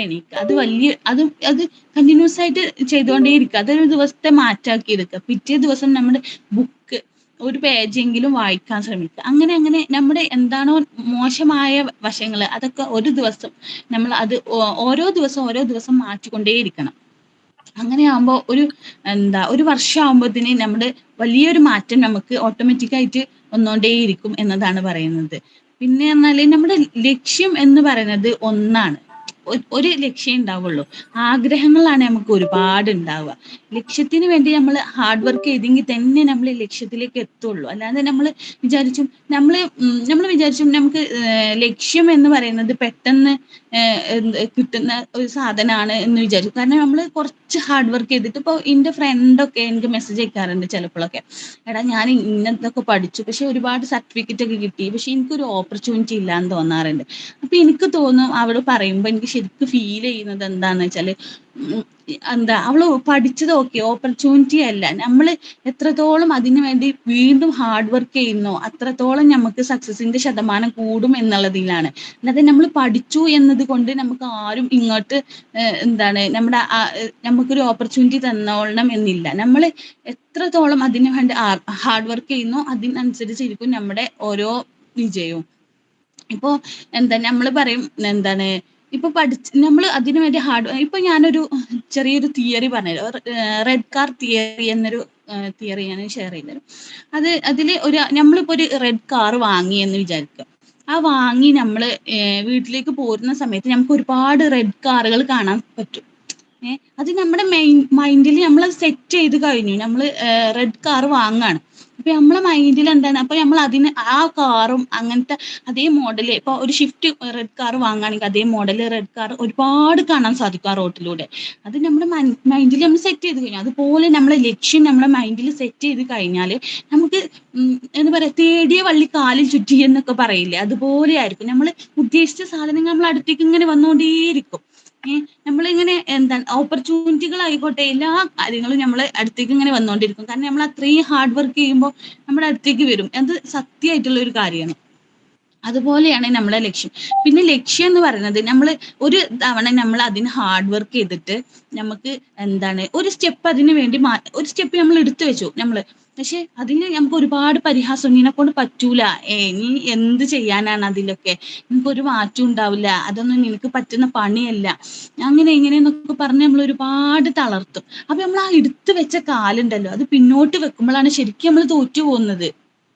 എണീക്കുക. അത് കണ്ടിന്യൂസ് ആയിട്ട് ചെയ്തുകൊണ്ടേയിരിക്കുക. അതൊരു ദിവസത്തെ മാറ്റാക്കി എടുക്കുക. പിറ്റേ ദിവസം നമ്മുടെ ബുക്ക് ഒരു പേജെങ്കിലും വായിക്കാൻ ശ്രമിക്കുക. അങ്ങനെ അങ്ങനെ നമ്മുടെ എന്താണോ മോശമായ വശങ്ങൾ അതൊക്കെ ഒരു ദിവസം നമ്മൾ അത് ഓരോ ദിവസം മാറ്റിക്കൊണ്ടേയിരിക്കണം. അങ്ങനെയാകുമ്പോൾ ഒരു വർഷമാകുമ്പോഴത്തേന് നമ്മുടെ വലിയൊരു മാറ്റം നമുക്ക് ഓട്ടോമാറ്റിക്കായിട്ട് വന്നുകൊണ്ടേയിരിക്കും എന്നതാണ് പറയുന്നത്. പിന്നെ പറഞ്ഞാല് നമ്മുടെ ലക്ഷ്യം എന്ന് പറയുന്നത് ഒന്നാണ്. ഒരു ലക്ഷ്യം ഉണ്ടാവുള്ളൂ. ആഗ്രഹങ്ങളാണ് നമുക്ക് ഒരുപാട് ഉണ്ടാവുക. ലക്ഷ്യത്തിന് വേണ്ടി നമ്മൾ ഹാർഡ് വർക്ക് ചെയ്തെങ്കിൽ തന്നെ നമ്മൾ ലക്ഷ്യത്തിലേക്ക് എത്തുള്ളൂ. അല്ലാതെ നമ്മൾ വിചാരിച്ചും നമുക്ക് ലക്ഷ്യം എന്ന് പറയുന്നത് പെട്ടെന്ന് കിട്ടുന്ന ഒരു സാധനമാണ് എന്ന് വിചാരിച്ചു. കാരണം നമ്മൾ കുറച്ച് ഹാർഡ് വർക്ക് ചെയ്തിട്ട്, ഇപ്പോൾ എൻ്റെ ഫ്രണ്ടൊക്കെ എനിക്ക് മെസ്സേജ് അയക്കാറുണ്ട് ചിലപ്പോഴൊക്കെ, എടാ ഞാൻ ഇന്നതൊക്കെ പഠിച്ചു, പക്ഷെ ഒരുപാട് സർട്ടിഫിക്കറ്റ് ഒക്കെ കിട്ടി, പക്ഷെ എനിക്കൊരു ഓപ്പർച്യൂണിറ്റി ഇല്ലാന്ന് തോന്നാറുണ്ട്. അപ്പൊ എനിക്ക് തോന്നും, അവള് പറയുമ്പോൾ എനിക്ക് ശരിക്കും ഫീൽ ചെയ്യുന്നത് എന്താന്ന് വെച്ചാല്, അവള് പഠിച്ചത് ഓക്കെ, ഓപ്പർച്യൂണിറ്റി അല്ല. നമ്മൾ എത്രത്തോളം അതിനു വേണ്ടി വീണ്ടും ഹാർഡ് വർക്ക് ചെയ്യുന്നോ അത്രത്തോളം നമുക്ക് സക്സസിന്റെ ശതമാനം കൂടും എന്നുള്ളതിലാണ്. അല്ലാതെ നമ്മൾ പഠിച്ചു എന്നത് കൊണ്ട് നമുക്ക് ആരും ഇങ്ങോട്ട് നമുക്കൊരു ഓപ്പർച്യൂണിറ്റി തന്നോളണം എന്നില്ല. നമ്മൾ എത്രത്തോളം അതിനു വേണ്ടി ഹാർഡ് വർക്ക് ചെയ്യുന്നോ അതിനനുസരിച്ചിരിക്കും നമ്മുടെ ഓരോ വിജയവും. ഇപ്പോ നമ്മൾ പറയും ഇപ്പൊ നമ്മൾ അതിനു വേണ്ടി ഇപ്പൊ ഞാനൊരു ചെറിയൊരു തിയറി പറഞ്ഞുതരാം. റെഡ് കാർ തിയറി എന്നൊരു തിയറി ഞാൻ ഷെയർ ചെയ്തുതരാം. അതില് നമ്മളിപ്പോ ഒരു റെഡ് കാർ വാങ്ങി എന്ന് വിചാരിക്കുക. ആ വാങ്ങി നമ്മള് വീട്ടിലേക്ക് പോരുന്ന സമയത്ത് നമുക്ക് ഒരുപാട് റെഡ് കാറുകൾ കാണാൻ പറ്റും. അത് നമ്മുടെ മൈൻഡിൽ നമ്മൾ സെറ്റ് ചെയ്ത് കഴിഞ്ഞു. നമ്മൾ റെഡ് കാർ വാങ്ങാണ്. അപ്പൊ നമ്മളെ മൈൻഡിൽ എന്താണ്, അപ്പൊ നമ്മൾ അതിന് ആ കാറും അങ്ങനത്തെ അതേ മോഡല്, ഇപ്പൊ ഒരു ഷിഫ്റ്റ് റെഡ് കാർ വാങ്ങുകയാണെങ്കിൽ അതേ മോഡല് റെഡ് കാർ ഒരുപാട് കാണാൻ സാധിക്കും ആ റോട്ടിലൂടെ. അത് നമ്മുടെ മൈൻഡിൽ നമ്മൾ സെറ്റ് ചെയ്ത് കഴിഞ്ഞു. അതുപോലെ നമ്മളെ ലക്ഷ്യം നമ്മുടെ മൈൻഡിൽ സെറ്റ് ചെയ്ത് കഴിഞ്ഞാൽ നമുക്ക് എന്താ പറയാ, തേടിയ വള്ളി കാലിൽ ചുറ്റി എന്നൊക്കെ പറയില്ലേ, അതുപോലെ ആയിരിക്കും. നമ്മൾ ഉദ്ദേശിച്ച സാധനങ്ങൾ നമ്മൾ അടുത്തേക്ക് ഇങ്ങനെ വന്നുകൊണ്ടേയിരിക്കും. നമ്മളിങ്ങനെ ഓപ്പർച്യൂണിറ്റികൾ ആയിക്കോട്ടെ, എല്ലാ കാര്യങ്ങളും നമ്മളെ അടുത്തേക്ക് ഇങ്ങനെ വന്നുകൊണ്ടിരിക്കും. കാരണം നമ്മൾ അത്രയും ഹാർഡ് വർക്ക് ചെയ്യുമ്പോൾ നമ്മുടെ അടുത്തേക്ക് വരും. അത് സത്യമായിട്ടുള്ള ഒരു കാര്യമാണ്. അതുപോലെയാണ് നമ്മളെ ലക്ഷ്യം. പിന്നെ ലക്ഷ്യം എന്ന് പറയുന്നത്, നമ്മൾ ഒരു തവണ നമ്മൾ അതിന് ഹാർഡ് വർക്ക് ചെയ്തിട്ട് നമുക്ക് ഒരു സ്റ്റെപ്പ് അതിന് വേണ്ടി ഒരു സ്റ്റെപ്പ് നമ്മൾ എടുത്തു വെച്ചു പക്ഷെ അതിന് നമുക്ക് ഒരുപാട് പരിഹാസം, നിന്നെക്കൊണ്ട് പറ്റൂല, നീ എന്ത് ചെയ്യാനാണ് അതിലൊക്കെ, നിനക്കൊരു മാറ്റം ഉണ്ടാവില്ല, അതൊന്നും നിനക്ക് പറ്റുന്ന പണിയല്ല, അങ്ങനെ ഇങ്ങനെയെന്നൊക്കെ പറഞ്ഞ് നമ്മൾ ഒരുപാട് തളർത്തും. അപ്പൊ നമ്മൾ ആ എടുത്തു വെച്ച കാലുണ്ടല്ലോ, അത് പിന്നോട്ട് വെക്കുമ്പോഴാണ് ശരിക്കും നമ്മൾ തോറ്റു പോകുന്നത്.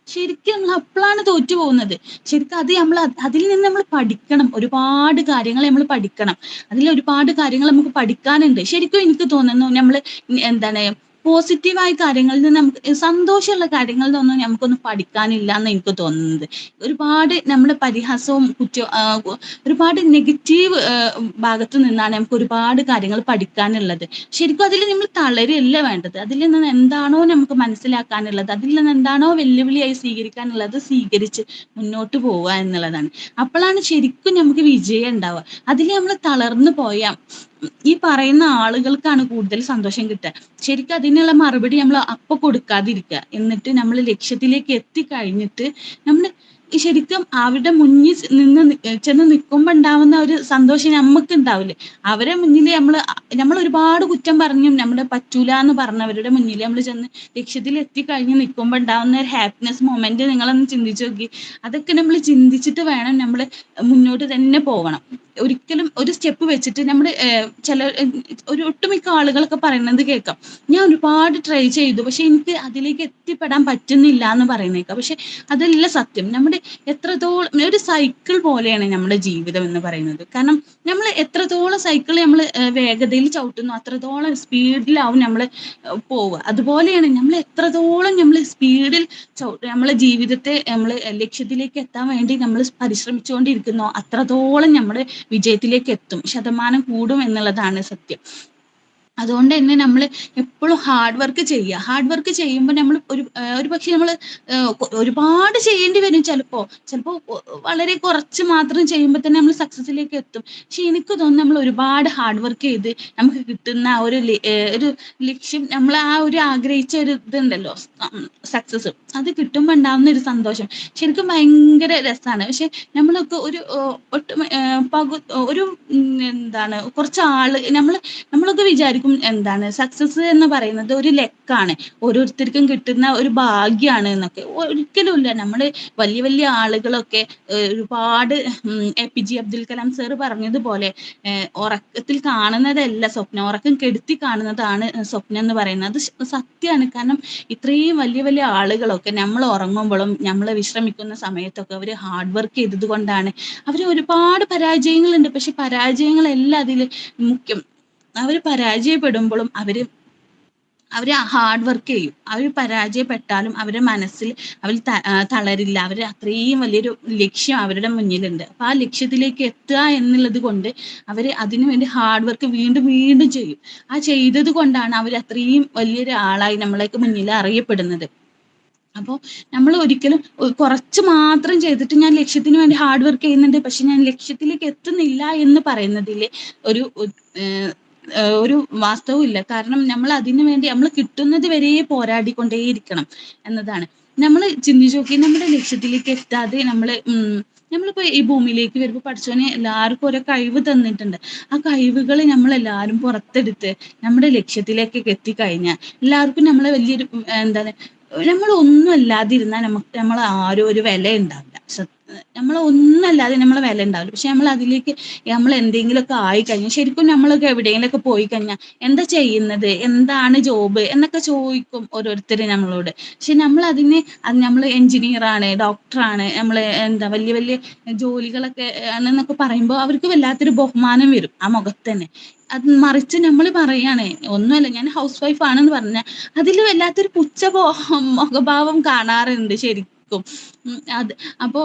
ശരിക്കും നമ്മൾ അപ്പോഴാണ് തോറ്റു പോകുന്നത്. ശരിക്കും അതിൽ നിന്ന് നമ്മൾ പഠിക്കണം. ഒരുപാട് കാര്യങ്ങൾ നമ്മൾ പഠിക്കണം. അതിൽ ഒരുപാട് കാര്യങ്ങൾ നമുക്ക് പഠിക്കാനുണ്ട്. ശരിക്കും എനിക്ക് തോന്നുന്നു, നമ്മൾ പോസിറ്റീവായ കാര്യങ്ങളിൽ നിന്ന് നമുക്ക് സന്തോഷമുള്ള കാര്യങ്ങളിൽ നിന്നൊന്നും നമുക്കൊന്നും പഠിക്കാനില്ല എന്ന് എനിക്ക് തോന്നുന്നത്. ഒരുപാട് നമ്മുടെ പരിഹാസവും ഒരുപാട് നെഗറ്റീവ് ഭാഗത്തു നിന്നാണ് നമുക്ക് ഒരുപാട് കാര്യങ്ങൾ പഠിക്കാനുള്ളത്. ശരിക്കും അതിൽ നമ്മൾ തളരല്ല വേണ്ടത്. അതിൽ നിന്ന് എന്താണോ നമുക്ക് മനസ്സിലാക്കാനുള്ളത്, അതിൽ നിന്ന് എന്താണോ വെല്ലുവിളിയായി സ്വീകരിക്കാനുള്ളത് സ്വീകരിച്ച് മുന്നോട്ട് പോവുക എന്നുള്ളതാണ്. അപ്പോഴാണ് ശരിക്കും നമുക്ക് വിജയം ഉണ്ടാവുക. അതിൽ നമ്മൾ തളർന്നു പോയാൽ ഈ പറയുന്ന ആളുകൾക്കാണ് കൂടുതൽ സന്തോഷം കിട്ടുക. ശരിക്കും അതിനുള്ള മറുപടി നമ്മൾ അപ്പൊ കൊടുക്കാതിരിക്കുക. എന്നിട്ട് നമ്മൾ ലക്ഷ്യത്തിലേക്ക് എത്തിക്കഴിഞ്ഞിട്ട് നമ്മൾ ശരിക്കും അവരുടെ മുന്നിൽ ചെന്ന് നിൽക്കുമ്പോൾ ഉണ്ടാവുന്ന ഒരു സന്തോഷം നമുക്ക് ഉണ്ടാവില്ലേ. അവരെ മുന്നിൽ നമ്മൾ ഒരുപാട് കുറ്റം പറഞ്ഞും നമ്മുടെ പറ്റൂല എന്ന് പറഞ്ഞവരുടെ മുന്നിൽ നമ്മൾ ചെന്ന് ലക്ഷ്യത്തിൽ എത്തിക്കഴിഞ്ഞ് നിൽക്കുമ്പോൾ ഉണ്ടാവുന്ന ഒരു ഹാപ്പിനെസ് മൊമെന്റ് നിങ്ങളൊന്ന് ചിന്തിച്ചു നോക്കി. അതൊക്കെ നമ്മൾ ചിന്തിച്ചിട്ട് വേണം നമ്മൾ മുന്നോട്ട് തന്നെ പോകണം. ഒരിക്കലും ഒരു സ്റ്റെപ്പ് വെച്ചിട്ട് ഒരു ഒട്ടുമിക്ക ആളുകളൊക്കെ പറയുന്നത് കേൾക്കാം, ഞാൻ ഒരുപാട് ട്രൈ ചെയ്തു പക്ഷെ എനിക്ക് അതിലേക്ക് എത്തിപ്പെടാൻ പറ്റുന്നില്ല എന്ന് പറയുന്നേക്കാം. പക്ഷെ അതല്ല സത്യം. നമ്മുടെ എത്രത്തോളം ഒരു സൈക്കിൾ പോലെയാണ് നമ്മുടെ ജീവിതം എന്ന് പറയുന്നത്. കാരണം നമ്മൾ എത്രത്തോളം സൈക്കിൾ നമ്മൾ വേഗതയിൽ ചവിട്ടുന്നു അത്രത്തോളം സ്പീഡിലാവും നമ്മൾ പോവുക. അതുപോലെയാണ് നമ്മൾ എത്രത്തോളം നമ്മൾ സ്പീഡിൽ നമ്മളെ ജീവിതത്തെ നമ്മൾ ലക്ഷ്യത്തിലേക്ക് എത്താൻ വേണ്ടി നമ്മൾ പരിശ്രമിച്ചുകൊണ്ടിരിക്കുന്നോ അത്രത്തോളം നമ്മുടെ വിജയത്തിലേക്ക് എത്തും, ശതമാനം കൂടും എന്നുള്ളതാണ് സത്യം. അതുകൊണ്ട് തന്നെ നമ്മൾ എപ്പോഴും ഹാർഡ് വർക്ക് ചെയ്യുക. ഹാർഡ് വർക്ക് ചെയ്യുമ്പോൾ നമ്മൾ ഒരു പക്ഷെ നമ്മൾ ഒരുപാട് ചെയ്യേണ്ടി വരും. ചിലപ്പോൾ വളരെ കുറച്ച് മാത്രം ചെയ്യുമ്പോൾ തന്നെ നമ്മൾ സക്സസിലേക്ക് എത്തും. പക്ഷെ എനിക്ക് തോന്നുന്നു നമ്മൾ ഒരുപാട് ഹാർഡ് വർക്ക് ചെയ്ത് നമുക്ക് കിട്ടുന്ന ആ ഒരു ലക്ഷ്യം, നമ്മൾ ആ ഒരു ആഗ്രഹിച്ച ഒരു ഇതുണ്ടല്ലോ, സക്സസ്, അത് കിട്ടുമ്പോൾ ഉണ്ടാകുന്ന ഒരു സന്തോഷം ശരിക്കും ഭയങ്കര രസമാണ്. പക്ഷെ നമ്മളൊക്കെ ഒരു ഒരു എന്താണ്, കുറച്ച് നമ്മളൊക്കെ വിചാരിക്കും എന്താണ് സക്സസ് എന്ന് പറയുന്നത് ഒരു ലെക്കാണ്, ഓരോരുത്തർക്കും കിട്ടുന്ന ഒരു ഭാഗ്യമാണ് എന്നൊക്കെ. ഒരിക്കലും ഇല്ല. നമ്മൾ വലിയ വലിയ ആളുകളൊക്കെ ഒരുപാട് APJ അബ്ദുൽ കലാം സർ പറഞ്ഞതുപോലെ ഉറക്കത്തിൽ കാണുന്നതല്ല സ്വപ്നം, ഉറക്കം കെടുത്തി കാണുന്നതാണ് സ്വപ്നം എന്ന് പറയുന്നത്. അത് സത്യമാണ്. കാരണം ഇത്രയും വലിയ വലിയ ആളുകളൊക്കെ നമ്മൾ ഉറങ്ങുമ്പോഴും നമ്മൾ വിശ്രമിക്കുന്ന സമയത്തൊക്കെ അവർ ഹാർഡ് വർക്ക് ചെയ്തത് കൊണ്ടാണ്. അവർ ഒരുപാട് പരാജയങ്ങളുണ്ട്, പക്ഷെ പരാജയങ്ങളെല്ലാം അതിൽ മുഖ്യം. അവർ പരാജയപ്പെടുമ്പോഴും അവര് ഹാർഡ് വർക്ക് ചെയ്യും. അവർ പരാജയപ്പെട്ടാലും അവരുടെ മനസ്സിൽ അവർ തളരില്ല. അവർ അത്രയും വലിയൊരു ലക്ഷ്യം അവരുടെ മുന്നിലുണ്ട്. അപ്പൊ ആ ലക്ഷ്യത്തിലേക്ക് എത്തുക എന്നുള്ളത് കൊണ്ട് അവർ അതിനുവേണ്ടി ഹാർഡ് വർക്ക് വീണ്ടും വീണ്ടും ചെയ്യും. ആ ചെയ്തത് കൊണ്ടാണ് അവർ അത്രയും വലിയൊരു ആളായി നമ്മളേക്ക് മുന്നിൽ അറിയപ്പെടുന്നത്. അപ്പോൾ നമ്മൾ ഒരിക്കലും കുറച്ച് മാത്രം ചെയ്തിട്ട് ഞാൻ ലക്ഷ്യത്തിന് വേണ്ടി ഹാർഡ് വർക്ക് ചെയ്യുന്നുണ്ട്, പക്ഷെ ഞാൻ ലക്ഷ്യത്തിലേക്ക് എത്തുന്നില്ല എന്ന് പറയുന്നതിൽ ഒരു വാസ്തവവും ഇല്ല. കാരണം നമ്മൾ അതിനു വേണ്ടി നമ്മൾ കിട്ടുന്നത് വരെ പോരാടിക്കൊണ്ടേയിരിക്കണം എന്നതാണ്. നമ്മൾ ചിന്തിച്ചു നോക്കി, നമ്മുടെ ലക്ഷ്യത്തിലേക്ക് എത്താതെ നമ്മളിപ്പോ ഈ ഭൂമിയിലേക്ക് വരുമ്പോൾ പഠിച്ചോനെ എല്ലാവർക്കും ഓരോ കഴിവ് തന്നിട്ടുണ്ട്. ആ കഴിവുകൾ നമ്മൾ എല്ലാവരും പുറത്തെടുത്ത് നമ്മുടെ ലക്ഷ്യത്തിലേക്കൊക്കെ എത്തിക്കഴിഞ്ഞാൽ എല്ലാവർക്കും നമ്മളെ വലിയൊരു എന്താണ്, നമ്മൾ ഒന്നും അല്ലാതിരുന്നാൽ നമ്മൾ ആരും ഒരു വില ഉണ്ടാവില്ല. നമ്മൾ ഒന്നും അല്ലാതെ നമ്മളെ വില ഉണ്ടാവില്ല. പക്ഷെ നമ്മൾ അതിലേക്ക് നമ്മൾ എന്തെങ്കിലുമൊക്കെ ആയിക്കഴിഞ്ഞാൽ, ശരിക്കും നമ്മളൊക്കെ എവിടെയെങ്കിലൊക്കെ പോയി കഴിഞ്ഞാൽ എന്താ ചെയ്യുന്നത്, എന്താണ് ജോബ് എന്നൊക്കെ ചോദിക്കും ഓരോരുത്തർ നമ്മളോട്. പക്ഷെ നമ്മൾ നമ്മൾ എഞ്ചിനീയറാണ്, ഡോക്ടറാണ്, നമ്മൾ എന്താ വലിയ വലിയ ജോലികളൊക്കെ ആണെന്നൊക്കെ പറയുമ്പോൾ അവർക്ക് വല്ലാത്തൊരു ബഹുമാനം വരും ആ മുഖത്ത് തന്നെ. അത് മറിച്ച് നമ്മൾ പറയാണ് ഒന്നുമല്ല, ഞാൻ ഹൗസ് വൈഫ് ആണെന്ന് പറഞ്ഞാൽ അതിൽ വല്ലാത്തൊരു മുഖഭാവം കാണാറുണ്ട് ശരിക്കും. അപ്പോ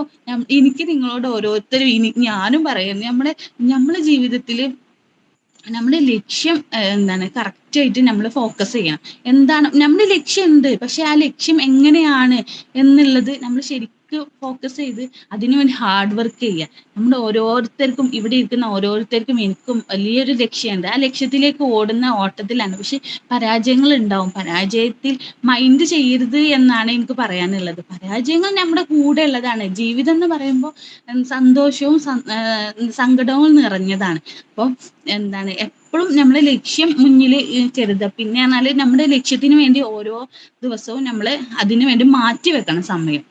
എനിക്ക് നിങ്ങളോട് ഓരോരുത്തരും ഞാനും പറയുന്നു, നമ്മളെ ജീവിതത്തില് നമ്മുടെ ലക്ഷ്യം എന്താണ് കറക്റ്റ് ആയിട്ട് നമ്മൾ ഫോക്കസ് ചെയ്യണം. എന്താണ് നമ്മുടെ ലക്ഷ്യം ഉണ്ട്, പക്ഷെ ആ ലക്ഷ്യം എങ്ങനെയാണ് എന്നുള്ളത് നമ്മൾ ശരിക്കും ഫോക്കസ് ചെയ്ത് അതിനുവേണ്ടി ഹാർഡ് വർക്ക് ചെയ്യുക. നമ്മുടെ ഓരോരുത്തർക്കും, ഇവിടെ ഇരിക്കുന്ന ഓരോരുത്തർക്കും എനിക്കും വലിയൊരു ലക്ഷ്യമുണ്ട്. ആ ലക്ഷ്യത്തിലേക്ക് ഓടുന്ന ഓട്ടത്തിലാണ്. പക്ഷെ പരാജയങ്ങൾ ഉണ്ടാവും. പരാജയത്തിൽ മൈൻഡ് ചെയ്യരുത് എന്നാണ് എനിക്ക് പറയാനുള്ളത്. പരാജയങ്ങൾ നമ്മുടെ കൂടെ ഉള്ളതാണ്. ജീവിതം എന്ന് പറയുമ്പോൾ സന്തോഷവും സങ്കടവും നിറഞ്ഞതാണ്. അപ്പോൾ എന്താണ്, എപ്പോഴും നമ്മുടെ ലക്ഷ്യം മുന്നിൽ കരുതുക. പിന്നെ പറഞ്ഞാല് നമ്മുടെ ലക്ഷ്യത്തിന് വേണ്ടി ഓരോ ദിവസവും നമ്മൾ അതിനു വേണ്ടി മാറ്റി വെക്കണം സമയം.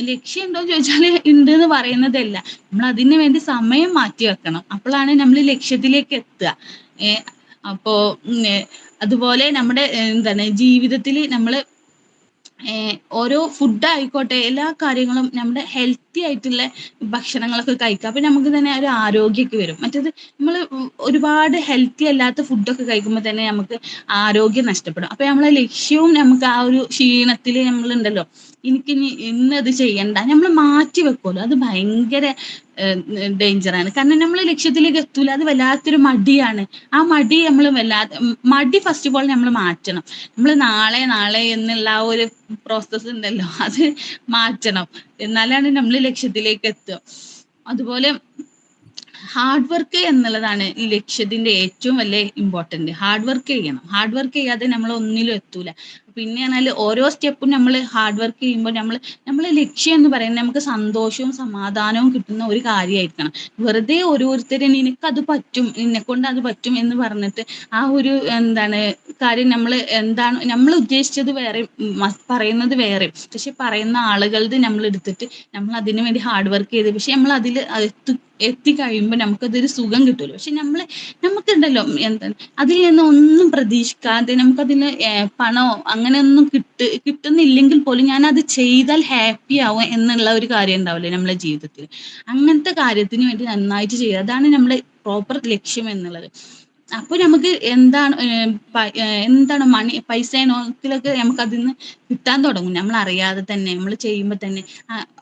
ലക്ഷ്യം ഉണ്ടോ എന്ന് ചോദിച്ചാൽ ഉണ്ട് എന്ന് പറയുന്നതല്ല, നമ്മൾ അതിനു വേണ്ടി സമയം മാറ്റി വെക്കണം. അപ്പോഴാണ് നമ്മൾ ലക്ഷ്യത്തിലേക്ക് എത്തുക. അപ്പോ അതുപോലെ നമ്മുടെ എന്താണ് ജീവിതത്തിൽ നമ്മൾ ഓരോ ഫുഡ് ആയിക്കോട്ടെ, എല്ലാ കാര്യങ്ങളും നമ്മുടെ ഹെൽത്തി ആയിട്ടുള്ള ഭക്ഷണങ്ങളൊക്കെ കഴിക്കുക. അപ്പൊ നമുക്ക് തന്നെ ഒരു ആരോഗ്യമൊക്കെ വരും. മറ്റേത് നമ്മൾ ഒരുപാട് ഹെൽത്തി അല്ലാത്ത ഫുഡൊക്കെ കഴിക്കുമ്പോൾ തന്നെ നമുക്ക് ആരോഗ്യം നഷ്ടപ്പെടും. അപ്പൊ നമ്മളെ ലക്ഷ്യവും നമുക്ക് ആ ഒരു ക്ഷീണത്തിൽ നമ്മളുണ്ടല്ലോ, എനിക്കിനി ഇന്നത് ചെയ്യണ്ട, നമ്മൾ മാറ്റി വെക്കുമല്ലോ, അത് ഭയങ്കര ഡേഞ്ചറാണ്. കാരണം നമ്മൾ ലക്ഷ്യത്തിലേക്ക് എത്തൂല, അത് വല്ലാത്തൊരു മടിയാണ്. ആ മടി മടി ഫസ്റ്റ് ഓഫ് ഓൾ നമ്മൾ മാറ്റണം. നമ്മൾ നാളെ എന്നുള്ള ആ ഒരു പ്രോസസ്സ് ഉണ്ടല്ലോ, അത് മാറ്റണം. എന്നാലാണ് നമ്മൾ ലക്ഷ്യത്തിലേക്ക് എത്തുക. അതുപോലെ ഹാർഡ് വർക്ക് എന്നുള്ളതാണ് ഈ ലക്ഷ്യത്തിന്റെ ഏറ്റവും വലിയ ഇമ്പോർട്ടന്റ്. ഹാർഡ് വർക്ക് ചെയ്യണം. ഹാർഡ് വർക്ക് ചെയ്യാതെ നമ്മൾ ഒന്നിലും എത്തൂല. പിന്നെ പറഞ്ഞാൽ ഓരോ സ്റ്റെപ്പും നമ്മൾ ഹാർഡ് വർക്ക് ചെയ്യുമ്പോൾ നമ്മളെ ലക്ഷ്യം എന്ന് പറയുന്നത് നമുക്ക് സന്തോഷവും സമാധാനവും കിട്ടുന്ന ഒരു കാര്യമായിരിക്കണം. വെറുതെ ഓരോരുത്തരും നിനക്കത് പറ്റും, നിന്നെക്കൊണ്ട് അത് പറ്റും എന്ന് പറഞ്ഞിട്ട് ആ ഒരു എന്താണ് കാര്യം നമ്മൾ ഉദ്ദേശിച്ചത് വേറെ, പറയുന്നത് വേറെ. പക്ഷെ പറയുന്ന ആളുകളുടെ നമ്മൾ എടുത്തിട്ട് നമ്മൾ അതിനു വേണ്ടി ഹാർഡ് വർക്ക് ചെയ്ത് പക്ഷെ നമ്മൾ അതിൽ എത്തിക്കഴിയുമ്പോൾ നമുക്കതൊരു സുഖം കിട്ടുമല്ലോ. പക്ഷെ നമുക്കുണ്ടല്ലോ എന്താണ് അതിൽ നിന്ന് ഒന്നും പ്രതീക്ഷിക്കാതെ നമുക്കതിന് പണമോ അങ്ങനെയൊന്നും കിട്ടുന്നില്ലെങ്കിൽ പോലും ഞാൻ അത് ചെയ്താൽ ഹാപ്പി ആവും എന്നുള്ള ഒരു കാര്യം ഉണ്ടാവില്ലേ നമ്മളെ ജീവിതത്തിൽ. അങ്ങനത്തെ കാര്യത്തിന് വേണ്ടി നന്നായിട്ട് ചെയ്യുക, അതാണ് നമ്മുടെ പ്രോപ്പർ ലക്ഷ്യം എന്നുള്ളത്. അപ്പൊ നമുക്ക് എന്താണ് പൈസ ഇനത്തിലൊക്കെ നമുക്ക് അതിൽ നിന്ന് കിട്ടാൻ തുടങ്ങും. നമ്മൾ അറിയാതെ തന്നെ നമ്മൾ ചെയ്യുമ്പോൾ തന്നെ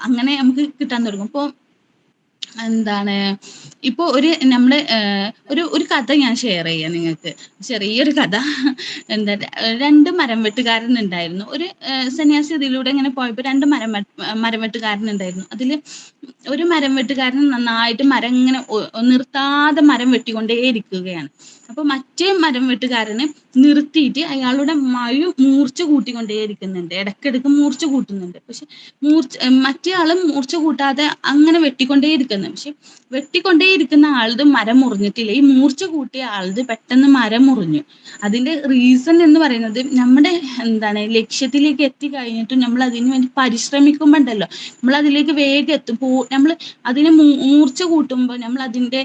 അങ്ങനെ നമുക്ക് കിട്ടാൻ തുടങ്ങും. അപ്പോൾ എന്താണ് ഇപ്പൊ നമ്മള് ഒരു കഥ ഞാൻ ഷെയർ ചെയ്യാം നിങ്ങൾക്ക്. ചെറിയൊരു കഥ. എന്താ, 2 മരം വെട്ടുകാരനുണ്ടായിരുന്നു. ഒരു സന്യാസി ഇതിലൂടെ ഇങ്ങനെ പോയപ്പോ 2 മരം വെട്ടുകാരനുണ്ടായിരുന്നു. അതില് ഒരു മരം വെട്ടുകാരൻ നന്നായിട്ട് മരം ഇങ്ങനെ നിർത്താതെ മരം വെട്ടിക്കൊണ്ടേയിരിക്കുകയാണ്. അപ്പൊ മറ്റേ മരം വെട്ടുകാരന് നിർത്തിയിട്ട് അയാളുടെ മൂർച്ച കൂട്ടിക്കൊണ്ടേയിരിക്കുന്നുണ്ട്. ഇടയ്ക്കിടയ്ക്ക് മൂർച്ച കൂട്ടുന്നുണ്ട്. പക്ഷെ മറ്റേ ആള് മൂർച്ച കൂട്ടാതെ അങ്ങനെ വെട്ടിക്കൊണ്ടേയിരിക്കുന്നു. പക്ഷെ വെട്ടിക്കൊണ്ടേയിരിക്കുന്ന ആളത് മരം മുറിഞ്ഞിട്ടില്ല. ഈ മൂർച്ച കൂട്ടിയ ആളത് പെട്ടെന്ന് മരം മുറിഞ്ഞു. അതിന്റെ റീസൺ എന്ന് പറയുന്നത്, നമ്മുടെ ലക്ഷ്യത്തിലേക്ക് എത്തിക്കഴിഞ്ഞിട്ടും നമ്മൾ അതിന് വേണ്ടി പരിശ്രമിക്കുമ്പോ ഉണ്ടല്ലോ, നമ്മൾ അതിലേക്ക് വേഗം എത്തും. നമ്മൾ അതിനെ മൂർച്ച കൂട്ടുമ്പോൾ നമ്മൾ അതിന്റെ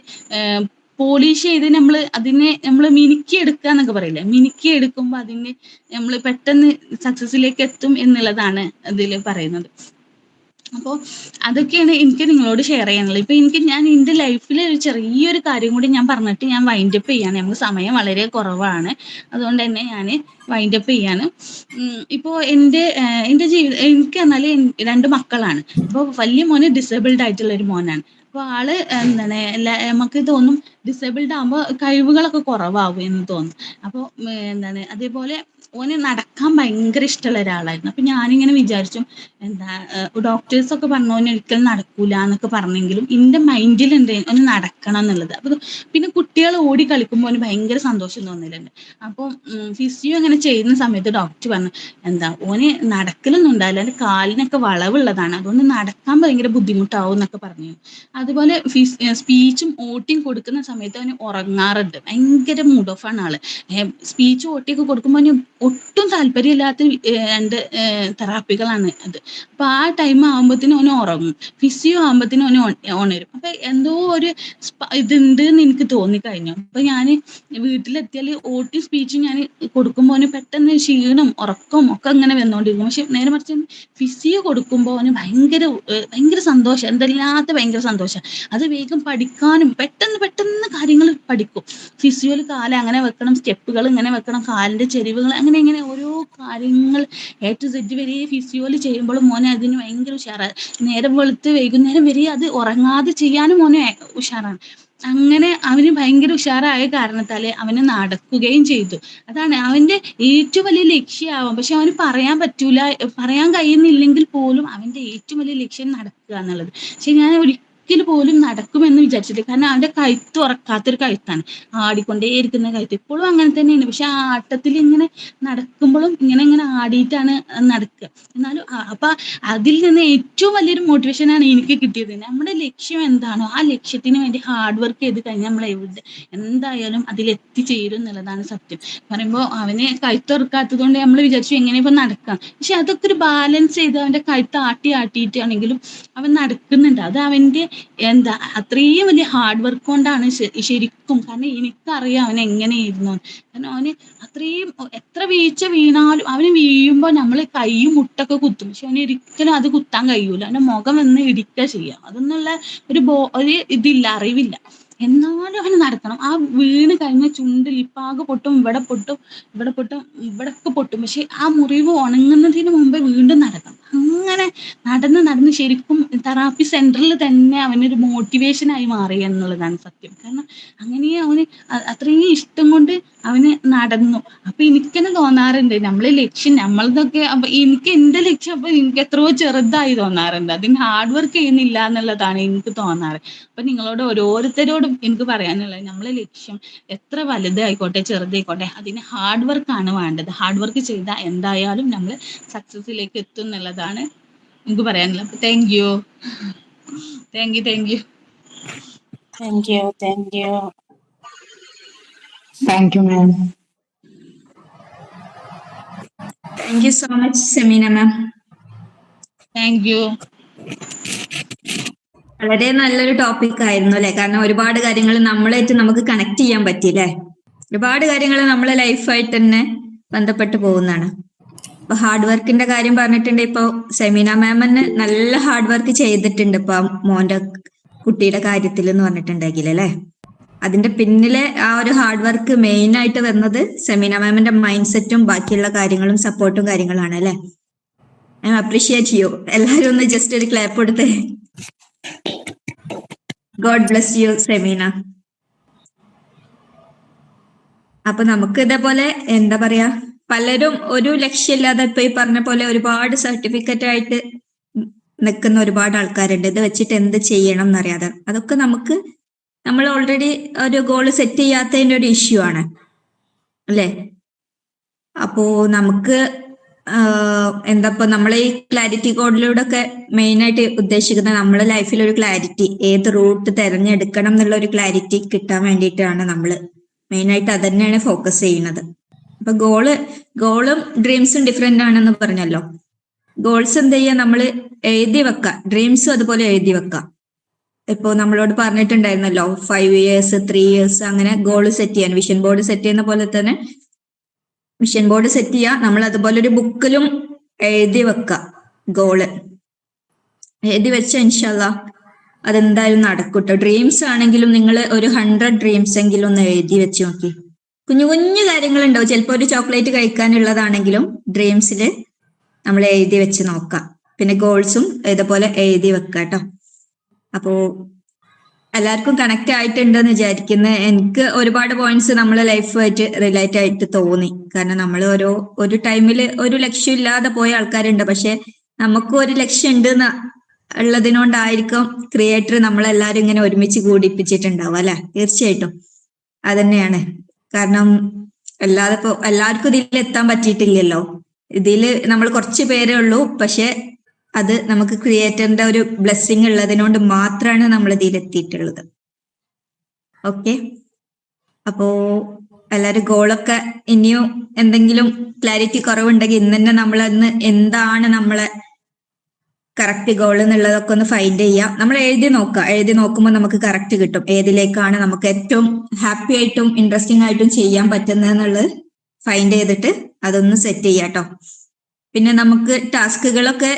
പോളിഷ് ചെയ്ത് നമ്മൾ മിനുക്കി എടുക്കുക എന്നൊക്കെ പറയില്ലേ, മിനുക്കി എടുക്കുമ്പോൾ അതിന് നമ്മൾ പെട്ടെന്ന് സക്സസിലേക്ക് എത്തും എന്നുള്ളതാണ് അതിൽ പറയുന്നത്. അപ്പോൾ അതൊക്കെയാണ് എനിക്ക് നിങ്ങളോട് ഷെയർ ചെയ്യാനുള്ളത്. ഇപ്പൊ ഞാൻ എൻ്റെ ലൈഫിലെ ഒരു ചെറിയൊരു കാര്യം കൂടി ഞാൻ പറഞ്ഞിട്ട് ഞാൻ വൈൻഡപ്പ് ചെയ്യാണ്. നമുക്ക് സമയം വളരെ കുറവാണ്, അതുകൊണ്ട് തന്നെ ഞാൻ വൈൻഡപ്പ് ചെയ്യാണ്. ഇപ്പോൾ എൻ്റെ ജീവിതം, എനിക്ക് പറഞ്ഞാൽ 2 മക്കളാണ്. അപ്പോൾ വലിയ മോന് ഡിസേബിൾഡ് ആയിട്ടുള്ള ഒരു മോനാണ്. അപ്പോൾ ആള് നമുക്ക് തോന്നും ഡിസേബിൾഡ് ആകുമ്പോൾ കഴിവുകളൊക്കെ കുറവാകും എന്ന് തോന്നും. അപ്പോൾ അതേപോലെ ഓന് നടക്കാൻ ഭയങ്കര ഇഷ്ടമുള്ള ഒരാളായിരുന്നു. അപ്പൊ ഞാനിങ്ങനെ വിചാരിച്ചു, ഡോക്ടേഴ്സ് ഒക്കെ പറഞ്ഞു ഓന് ഒരിക്കലും നടക്കൂല എന്നൊക്കെ പറഞ്ഞെങ്കിലും എൻ്റെ മൈൻഡിൽ ഒന്ന് നടക്കണം എന്നുള്ളത്. അപ്പൊ പിന്നെ കുട്ടികൾ ഓടി കളിക്കുമ്പോൾ ഓന് ഭയങ്കര സന്തോഷം തോന്നലുണ്ട്. അപ്പം ഫിസിയോ അങ്ങനെ ചെയ്യുന്ന സമയത്ത് ഡോക്ടർ പറഞ്ഞു, ഓന് നടക്കലൊന്നും ഉണ്ടാവില്ല, എൻ്റെ കാലിനൊക്കെ വളവുള്ളതാണ്, അതുകൊണ്ട് നടക്കാൻ ഭയങ്കര ബുദ്ധിമുട്ടാവും എന്നൊക്കെ പറഞ്ഞു. അതുപോലെ സ്പീച്ചും ഓട്ടിയും കൊടുക്കുന്ന സമയത്ത് അവന് ഉറങ്ങാറുണ്ട്. ഭയങ്കര മൂഡ് ഓഫ് ആണ് ആള്. സ്പീച്ച് ഓട്ടിയൊക്കെ കൊടുക്കുമ്പോൾ അവന് ഒട്ടും താല്പര്യമില്ലാത്ത 2 തെറാപ്പികളാണ് അത്. അപ്പൊ ആ ടൈം ആകുമ്പോഴത്തേനും അവന് ഉറങ്ങും. ഫിസിയോ ആകുമ്പോഴത്തേനും അവന് ഉണരും. അപ്പൊ എന്തോ ഒരു ഇതുണ്ട് എന്ന് എനിക്ക് തോന്നിക്കഴിഞ്ഞു. അപ്പൊ ഞാൻ വീട്ടിലെത്തിയാൽ ഓട്ടി സ്പീച്ചും ഞാൻ കൊടുക്കുമ്പോൾ അവന് പെട്ടെന്ന് ക്ഷീണം ഉറക്കം ഒക്കെ അങ്ങനെ വന്നുകൊണ്ടിരിക്കും. പക്ഷെ നേരെ മറിച്ച് ഫിസിയോ കൊടുക്കുമ്പോൾ അവന് ഭയങ്കര സന്തോഷം, എന്തെല്ലാത്ത ഭയങ്കര സന്തോഷം. അത് വേഗം പഠിക്കാനും പെട്ടെന്ന് കാര്യങ്ങൾ പഠിക്കും. ഫിസിയോയിൽ കാല് അങ്ങനെ വെക്കണം, സ്റ്റെപ്പുകൾ ഇങ്ങനെ വെക്കണം, കാലിന്റെ ചെരിവുകൾ അങ്ങനെ ഓരോ കാര്യങ്ങൾ A to Z വരെ ഫിസിയോയിൽ ചെയ്യുമ്പോൾ മോനെ അതിന് ഭയങ്കര ഉഷാറാണ്. നേരം വെളുത്ത് വൈകുന്നേരം വരെ അത് ഉറങ്ങാതെ ചെയ്യാനും മോനെ ഉഷാറാണ്. അങ്ങനെ അവന് ഭയങ്കര ഉഷാറായ കാരണത്താല് അവന് നടക്കുകയും ചെയ്തു. അതാണ് അവന്റെ ഏറ്റവും വലിയ ലക്ഷ്യമാവും. പക്ഷെ അവന് പറയാൻ കഴിയുന്നില്ലെങ്കിൽ പോലും അവന്റെ ഏറ്റവും വലിയ ലക്ഷ്യം നടക്കുക എന്നുള്ളത്. പക്ഷെ ഞാൻ ഒരിക്കലും പോലും നടക്കുമെന്ന് വിചാരിച്ചില്ല. കാരണം അവന്റെ കഴുത്ത് ഉറക്കാത്തൊരു കഴുത്താണ്, ആടിക്കൊണ്ടേയിരിക്കുന്ന കഴുത്ത്. ഇപ്പോഴും അങ്ങനെ തന്നെയാണ്. പക്ഷെ ആ ആട്ടത്തിൽ ഇങ്ങനെ നടക്കുമ്പോഴും ഇങ്ങനെ ആടിയിട്ടാണ് നടക്കുക. എന്നാലും അപ്പൊ അതിൽ നിന്ന് ഏറ്റവും വലിയൊരു മോട്ടിവേഷനാണ് എനിക്ക് കിട്ടിയത്. നമ്മുടെ ലക്ഷ്യം എന്താണോ ആ ലക്ഷ്യത്തിന് വേണ്ടി ഹാർഡ് വർക്ക് ചെയ്ത് കഴിഞ്ഞാൽ നമ്മൾ എന്തായാലും അതിലെത്തിച്ചേരും എന്നുള്ളതാണ് സത്യം. പറയുമ്പോൾ അവന് കഴുത്തുറക്കാത്തത് കൊണ്ട് നമ്മൾ വിചാരിച്ചു എങ്ങനെ ഇപ്പൊ നടക്കാം. പക്ഷെ അതൊക്കെ ഒരു ബാലൻസ് ചെയ്ത് അവന്റെ കഴുത്ത് ആട്ടിയിട്ടാണെങ്കിലും അവൻ നടക്കുന്നുണ്ട്. അത് അവന്റെ അത്രയും വലിയ ഹാർഡ് വർക്ക് കൊണ്ടാണ് ശരിക്കും. കാരണം എനിക്കറിയാം അവൻ എങ്ങനെയായിരുന്നു. കാരണം അവന് അത്രയും എത്ര വീഴ്ച വീണാലും അവന് വീഴുമ്പോൾ നമ്മൾ കൈയും മുട്ടൊക്കെ കുത്തും. പക്ഷെ അവന് ഒരിക്കലും അത് കുത്താൻ കഴിയൂല. അവന്റെ മുഖം വന്ന് ഇടിക്കുക ചെയ്യാം. അതൊന്നുള്ള ഒരു ഇതില്ല, അറിവില്ല. എന്നാലും അവന് നടക്കണം. ആ വീണ് കഴിഞ്ഞ ചുണ്ടിൽ ഇപ്പാകെ പൊട്ടും, ഇവിടെ പൊട്ടും, ഇവിടൊക്കെ പൊട്ടും. പക്ഷെ ആ മുറിവ് ഉണങ്ങുന്നതിന് മുമ്പേ വീണ്ടും നടക്കണം. അങ്ങനെ നടന്ന് ശരിക്കും തെറാപ്പി സെന്ററിൽ തന്നെ അവനൊരു മോട്ടിവേഷനായി മാറി എന്നുള്ളതാണ് സത്യം. കാരണം അങ്ങനെ അവന് അത്രയും ഇഷ്ടം കൊണ്ട് അവന് നടന്നു. അപ്പൊ എനിക്കെന്നെ തോന്നാറുണ്ട്, നമ്മളെ ലക്ഷ്യം നമ്മളതൊക്കെ അപ്പൊ എനിക്ക് എന്റെ ലക്ഷ്യം അപ്പൊ എനിക്ക് എത്രയോ ചെറുതായി തോന്നാറുണ്ട്. അതിന് ഹാർഡ് വർക്ക് ചെയ്യുന്നില്ല എന്നുള്ളതാണ് എനിക്ക് തോന്നാറ്. അപ്പൊ നിങ്ങളോട് ഓരോരുത്തരോടും എനിക്ക് പറയാനുള്ളത്, നമ്മളെ ലക്ഷ്യം എത്ര വലുതായിക്കോട്ടെ ചെറുതായിക്കോട്ടെ അതിന് ഹാർഡ് വർക്കാണ് വേണ്ടത്. ഹാർഡ് വർക്ക് ചെയ്താൽ എന്തായാലും നമ്മൾ സക്സസിലേക്ക് എത്തും എന്നുള്ളതാണ് എനിക്ക് പറയാനുള്ളത്. അപ്പൊ thank you. Thank you. Thank you, ma'am. Thank you so much, Semina ma'am. Thank you. വളരെ നല്ലൊരു ടോപ്പിക് ആയിരുന്നു അല്ലെ. കാരണം ഒരുപാട് കാര്യങ്ങൾ നമ്മളായിട്ട് നമുക്ക് കണക്ട് ചെയ്യാൻ പറ്റിയില്ലേ. ഒരുപാട് കാര്യങ്ങൾ നമ്മളെ ലൈഫായിട്ട് തന്നെ ബന്ധപ്പെട്ട് പോകുന്നതാണ്. ഇപ്പൊ ഹാർഡ് വർക്കിന്റെ കാര്യം പറഞ്ഞിട്ടുണ്ട്. ഇപ്പൊ സെമീന മാം തന്നെ നല്ല ഹാർഡ് വർക്ക് ചെയ്തിട്ടുണ്ട് ഇപ്പൊ മോന്റെ കുട്ടിയുടെ കാര്യത്തിൽ എന്ന് പറഞ്ഞിട്ടുണ്ടെങ്കിൽ അല്ലെ. അതിന്റെ പിന്നിലെ ആ ഒരു ഹാർഡ് വർക്ക് മെയിൻ ആയിട്ട് വരുന്നത് സെമീന മാമിന്റെ മൈൻഡ് സെറ്റും ബാക്കിയുള്ള കാര്യങ്ങളും സപ്പോർട്ടും കാര്യങ്ങളാണ് അല്ലെ. I appreciate you. എല്ലാരും ഒന്ന് ജസ്റ്റ് ഒരു ക്ലാപ്പ് കൊടുത്തേ. God bless you Semeena. അപ്പൊ നമുക്ക് ഇതേപോലെ എന്താ പറയാ, പലരും ഒരു ലക്ഷ്യമില്ലാതെ ഇപ്പൊ ഈ പറഞ്ഞ പോലെ ഒരുപാട് സർട്ടിഫിക്കറ്റ് ആയിട്ട് നിൽക്കുന്ന ഒരുപാട് ആൾക്കാരുണ്ട്. ഇത് വെച്ചിട്ട് എന്ത് ചെയ്യണം എന്നറിയാതെ. അതൊക്കെ നമ്മൾ ഓൾറെഡി ഒരു ഗോൾ സെറ്റ് ചെയ്യാത്തതിന്റെ ഒരു ഇഷ്യൂ ആണ് അല്ലേ? അപ്പോ നമുക്ക് എന്താ ഇപ്പൊ നമ്മളെ ഈ ക്ലാരിറ്റി കോഡിലൂടെ ഒക്കെ മെയിൻ ആയിട്ട് ഉദ്ദേശിക്കുന്നത് നമ്മളെ ലൈഫിൽ ഒരു ക്ലാരിറ്റി, ഏത് റൂട്ട് തിരഞ്ഞെടുക്കണം എന്നുള്ള ഒരു ക്ലാരിറ്റി കിട്ടാൻ വേണ്ടിയിട്ടാണ് നമ്മൾ മെയിൻ ആയിട്ട് അത് തന്നെയാണ് ഫോക്കസ് ചെയ്യുന്നത്. അപ്പൊ ഗോളും ഡ്രീംസും ഡിഫറെന്റ് ആണെന്ന് പറഞ്ഞല്ലോ. ഗോൾസ് എന്ത് ചെയ്യാ, നമ്മൾ എഴുതി വെക്കാം, ഡ്രീംസും അതുപോലെ എഴുതി വെക്കാം. ഇപ്പോ നമ്മളോട് പറഞ്ഞിട്ടുണ്ടായിരുന്നല്ലോ 5 years 3 years അങ്ങനെ ഗോൾ സെറ്റ് ചെയ്യാൻ, വിഷൻ ബോർഡ് സെറ്റ് ചെയ്യുന്ന പോലെ തന്നെ വിഷൻ ബോർഡ് സെറ്റ് ചെയ്യുക. നമ്മൾ അതുപോലെ ഒരു ബുക്കിലും എഴുതി വെക്കുക ഗോള്. എഴുതി വെച്ച ഇൻഷാല്ലാ അതെന്തായാലും നടക്കൂട്ടോ. ഡ്രീംസ് ആണെങ്കിലും നിങ്ങൾ ഒരു 100 ഡ്രീംസ് എങ്കിലും ഒന്ന് എഴുതി വെച്ച് നോക്കി. കുഞ്ഞു കുഞ്ഞു കാര്യങ്ങളുണ്ടാവും. ചിലപ്പോൾ ഒരു ചോക്ലേറ്റ് കഴിക്കാനുള്ളതാണെങ്കിലും ഡ്രീംസിൽ നമ്മൾ എഴുതി വെച്ച് നോക്കാം. പിന്നെ ഗോൾസും ഇതുപോലെ എഴുതി വെക്കാം കേട്ടോ. അപ്പോ എല്ലാവർക്കും കണക്ട് ആയിട്ടുണ്ടെന്ന് വിചാരിക്കുന്നത്. എനിക്ക് ഒരുപാട് പോയിന്റ്സ് നമ്മളെ ലൈഫുമായിട്ട് റിലേറ്റ് ആയിട്ട് തോന്നി. കാരണം നമ്മൾ ഒരു ടൈമിൽ ഒരു ലക്ഷ്യം ഇല്ലാതെ പോയ ആൾക്കാരുണ്ട്. പക്ഷെ നമുക്കും ഒരു ലക്ഷ്യം ഉണ്ട് ഉള്ളതിനോണ്ടായിരിക്കും ക്രിയേറ്റർ നമ്മളെല്ലാരും ഇങ്ങനെ ഒരുമിച്ച് കൂടിപ്പിച്ചിട്ടുണ്ടാവും അല്ലെ? തീർച്ചയായിട്ടും അതന്നെയാണ്. കാരണം എല്ലാവർക്കും ഇതിൽ എത്താൻ പറ്റിയിട്ടില്ലല്ലോ. ഇതില് നമ്മൾ കുറച്ച് പേരേ ഉള്ളൂ. പക്ഷെ അത് നമുക്ക് ക്രിയേറ്ററിന്റെ ഒരു ബ്ലെസ്സിങ് ഉള്ളതിനോണ്ട് മാത്രമാണ് നമ്മൾ ഇതിലെത്തിയിട്ടുള്ളത്. ഓക്കെ, അപ്പോ എല്ലാരും ഗോളൊക്കെ ഇനിയും എന്തെങ്കിലും ക്ലാരിറ്റി കുറവുണ്ടെങ്കിൽ ഇന്ന് തന്നെ നമ്മളന്ന് എന്താണ് നമ്മളെ കറക്റ്റ് ഗോൾ എന്നുള്ളതൊക്കെ ഒന്ന് ഫൈൻഡ് ചെയ്യാം. നമ്മൾ എഴുതി നോക്കുക. എഴുതി നോക്കുമ്പോൾ നമുക്ക് കറക്റ്റ് കിട്ടും ഏതിലേക്കാണ് നമുക്ക് ഏറ്റവും ഹാപ്പി ആയിട്ടും ഇൻട്രസ്റ്റിംഗ് ആയിട്ടും ചെയ്യാൻ പറ്റുന്നതെന്നുള്ളത് ഫൈൻഡ് ചെയ്തിട്ട് അതൊന്ന് സെറ്റ് ചെയ്യാം കേട്ടോ. പിന്നെ നമുക്ക് ടാസ്കുകളൊക്കെ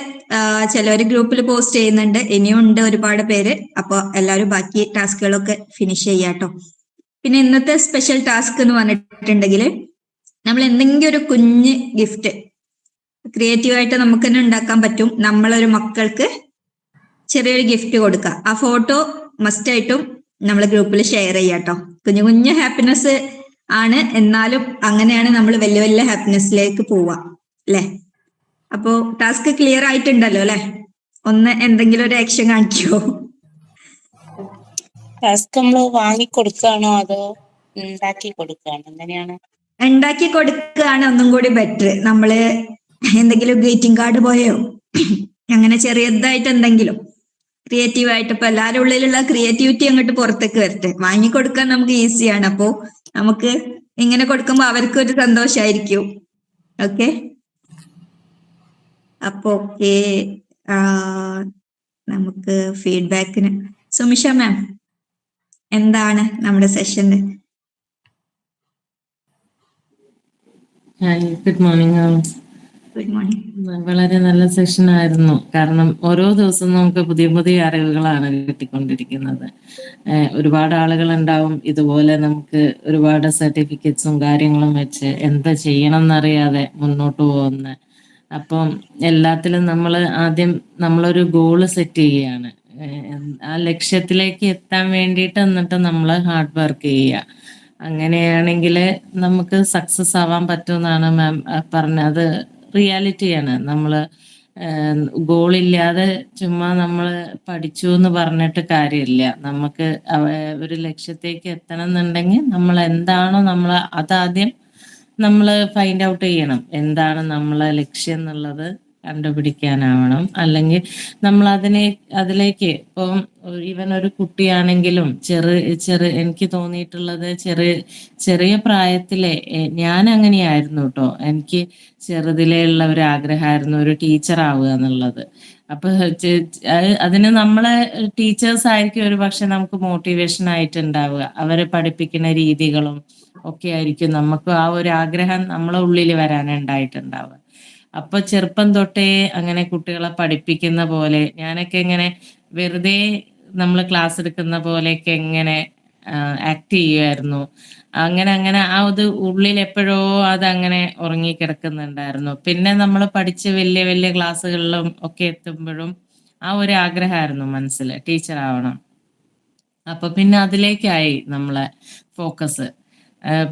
ചിലവർ ഗ്രൂപ്പിൽ പോസ്റ്റ് ചെയ്യുന്നുണ്ട്. ഇനിയും ഉണ്ട് ഒരുപാട് പേര്. അപ്പൊ എല്ലാവരും ബാക്കി ടാസ്കുകളൊക്കെ ഫിനിഷ് ചെയ്യാട്ടോ. പിന്നെ ഇന്നത്തെ സ്പെഷ്യൽ ടാസ്ക് എന്ന് പറഞ്ഞിട്ടുണ്ടെങ്കിൽ നമ്മൾ എന്തെങ്കിലും ഒരു കുഞ്ഞ് ഗിഫ്റ്റ് ക്രിയേറ്റീവായിട്ട് നമുക്ക് തന്നെ ഉണ്ടാക്കാൻ പറ്റും. നമ്മളൊരു മക്കൾക്ക് ചെറിയൊരു ഗിഫ്റ്റ് കൊടുക്കുക. ആ ഫോട്ടോ മസ്റ്റ് ആയിട്ടും നമ്മളെ ഗ്രൂപ്പിൽ ഷെയർ ചെയ്യാട്ടോ. കുഞ്ഞു കുഞ്ഞു ഹാപ്പിനെസ് ആണ്, എന്നാലും അങ്ങനെയാണ് നമ്മൾ വലിയ വലിയ ഹാപ്പിനെസ്സിലേക്ക് പോവുക അല്ലെ? അപ്പോ ടാസ്ക് ക്ലിയർ ആയിട്ടുണ്ടല്ലോ അല്ലെ? ഒന്ന് എന്തെങ്കിലും ഒരു ആക്ഷൻ കാണിക്കുമോ? ടാസ്ക് നമ്മൾ വാങ്ങിക്കൊടുക്കുകയാണോ അതോ ഉണ്ടാക്കി കൊടുക്കുകയാണോ? എങ്ങനെയാണ്? ഉണ്ടാക്കി കൊടുക്കുകയാണ് ഒന്നും കൂടി ബെറ്റർ. നമ്മള് എന്തെങ്കിലും ഗ്രീറ്റിംഗ് കാർഡ് പോയോ അങ്ങനെ ചെറിയതായിട്ട് എന്തെങ്കിലും ക്രിയേറ്റീവ് ആയിട്ട്. ഇപ്പൊ എല്ലാവരുടെ ഉള്ളിലുള്ള ക്രിയേറ്റിവിറ്റി അങ്ങോട്ട് പുറത്തേക്ക് വരട്ടെ. വാങ്ങിക്കൊടുക്കാൻ നമുക്ക് ഈസിയാണ്. അപ്പോ നമുക്ക് ഇങ്ങനെ കൊടുക്കുമ്പോ അവർക്കും ഒരു സന്തോഷമായിരിക്കും. ഓക്കെ, അപ്പൊ ഓക്കെ, നമുക്ക് ഫീഡ്ബാക്കിന് സുമിഷ മാം എന്താണ് നമ്മുടെ സെഷന്റെ? Good morning. Good morning. വളരെ നല്ല സെഷൻ ആയിരുന്നു. കാരണം ഓരോ ദിവസവും നമുക്ക് പുതിയ പുതിയ അറിവുകളാണ് കിട്ടിക്കൊണ്ടിരിക്കുന്നത്. ഒരുപാട് ആളുകൾ ഉണ്ടാവും ഇതുപോലെ നമുക്ക് ഒരുപാട് സർട്ടിഫിക്കറ്റ്സും കാര്യങ്ങളും വെച്ച് എന്താ ചെയ്യണം എന്നറിയാതെ മുന്നോട്ട് പോകുന്ന. അപ്പം എല്ലാത്തിലും നമ്മൾ ആദ്യം നമ്മളൊരു ഗോള് സെറ്റ് ചെയ്യുകയാണ്. ആ ലക്ഷ്യത്തിലേക്ക് എത്താൻ വേണ്ടിയിട്ട് എന്നിട്ട് നമ്മൾ ഹാർഡ് വർക്ക് ചെയ്യുക. അങ്ങനെയാണെങ്കിൽ നമുക്ക് സക്സസ് ആവാൻ പറ്റുമെന്നാണ് മാം പറഞ്ഞത്. റിയാലിറ്റിയാണ്. നമ്മൾ ഗോളില്ലാതെ ചുമ്മാ നമ്മൾ പഠിച്ചു എന്ന് പറഞ്ഞിട്ട് കാര്യമില്ല. നമുക്ക് ഒരു ലക്ഷ്യത്തേക്ക് എത്തണം എന്നുണ്ടെങ്കിൽ നമ്മൾ എന്താണോ അതാദ്യം നമ്മൾ ഫൈൻഡ് ഔട്ട് ചെയ്യണം. എന്താണ് നമ്മളെ ലക്ഷ്യം എന്നുള്ളത് കണ്ടുപിടിക്കാനാവണം. അല്ലെങ്കിൽ നമ്മൾ അതിലേക്ക് ഇപ്പം ഈവൻ ഒരു കുട്ടിയാണെങ്കിലും എനിക്ക് തോന്നിയിട്ടുള്ളത് ചെറിയ പ്രായത്തിലെ ഞാൻ അങ്ങനെയായിരുന്നു കേട്ടോ. എനിക്ക് ചെറുതിലേ ഉള്ള ഒരു ആഗ്രഹമായിരുന്നു ഒരു ടീച്ചർ ആവുക എന്നുള്ളത്. അപ്പൊ അതിന് നമ്മളെ ടീച്ചേഴ്സ് ആയിരിക്കും ഒരു പക്ഷെ നമുക്ക് മോട്ടിവേഷൻ ആയിട്ട് ഉണ്ടാവുക. അവരെ പഠിപ്പിക്കുന്ന രീതികളും ഒക്കെ ആയിരിക്കും നമുക്ക് ആ ഒരു ആഗ്രഹം നമ്മളെ ഉള്ളിൽ വരാനുണ്ടായിട്ടുണ്ടാവുക. അപ്പൊ ചെറുപ്പം തൊട്ടേ അങ്ങനെ കുട്ടികളെ പഠിപ്പിക്കുന്ന പോലെ ഞാനൊക്കെ ഇങ്ങനെ വെറുതെ നമ്മൾ ക്ലാസ് എടുക്കുന്ന പോലെയൊക്കെ എങ്ങനെ ആക്ട് ചെയ്യുമായിരുന്നു. അങ്ങനെ ആ ഇത് ഉള്ളിൽ എപ്പോഴോ അതങ്ങനെ ഉറങ്ങിക്കിടക്കുന്നുണ്ടായിരുന്നു. പിന്നെ നമ്മൾ പഠിച്ച് വലിയ വലിയ ക്ലാസ്സുകളിലും ഒക്കെ എത്തുമ്പോഴും ആ ഒരു ആഗ്രഹമായിരുന്നു മനസ്സിൽ, ടീച്ചർ ആവണം. അപ്പൊ പിന്നെ അതിലേക്കായി നമ്മളെ ഫോക്കസ്.